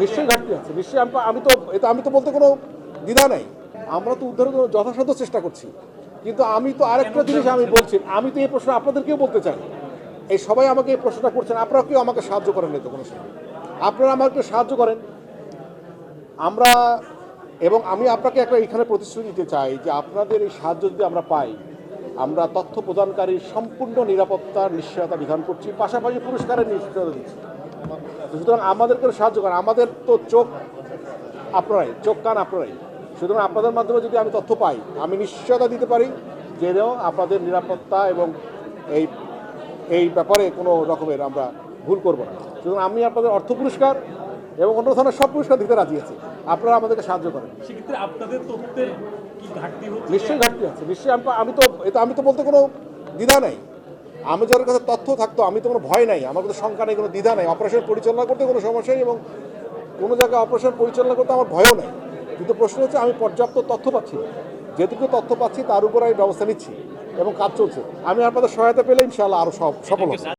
নিশ্চয়ই ঘাটতি আছে, নিশ্চয়ই। আমি তো বলতে কোনো দ্বিধা নেই। আমরা তো উদ্ধারের জন্য যথাসাধ্য চেষ্টা করছি, কিন্তু আমি তো আরেকটা জিনিস আমি বলছি, আমি তো এই প্রশ্ন আপনাদেরকেও বলতে চাই। এই সবাই আমাকে এই প্রশ্নটা করছেন, আপনারা কেউ আমাকে সাহায্য করেন নাই তো কোনো সময়। আপনারা আমাকে সাহায্য করেন। আমরা এবং আমি আপনাকে একটা এখানে প্রতিশ্রুতি দিতে চাই যে আপনাদের এই সাহায্য যদি আমরা পাই, আমরা তথ্য প্রদানকারীর সম্পূর্ণ নিরাপত্তার নিশ্চয়তা বিধান করছি, পাশাপাশি পুরস্কারের নিশ্চয়তা দিচ্ছি। সুতরাং আমাদেরকে সাহায্য করেন। আমাদের তো চোখ আপনারাই, চোখ কান আপনারাই। সুতরাং আপনাদের মাধ্যমে যদি আমি তথ্য পাই, আমি নিশ্চয়তা দিতে পারি যে আপনাদের নিরাপত্তা এবং এই এই ব্যাপারে কোনো রকমের আমরা ভুল করব না। সুতরাং আমি আপনাদের অর্থ পুরস্কার এবং অন্য ধরনের সব পুরস্কার দিতে রাজি আছি, আপনারা আমাদেরকে সাহায্য করেন। সেক্ষেত্রে আপনাদের তথ্যের কি ঘাটতি হচ্ছে? নিশ্চয়ই ঘাটতি আছে, নিশ্চয়ই। আমি তো বলতে কোনো দ্বিধা নেই। আমি যার কাছে তথ্য থাকতো, আমি তো কোনো ভয় নাই, আমার কোনো শঙ্কা নেই, কোনো দ্বিধা নেই। অপারেশন পরিচালনা করতে কোনো সমস্যা নেই এবং কোনো জায়গায় অপারেশন পরিচালনা করতে আমার ভয়ও নেই। কিন্তু প্রশ্ন হচ্ছে আমি পর্যাপ্ত তথ্য পাচ্ছি না। যেটুকু তথ্য পাচ্ছি তার উপর আমি ব্যবস্থা নিচ্ছি এবং কাজ চলছে। আমি আপনাদের সহায়তা পেলে ইনশাআল্লাহ আরও সফল হবে।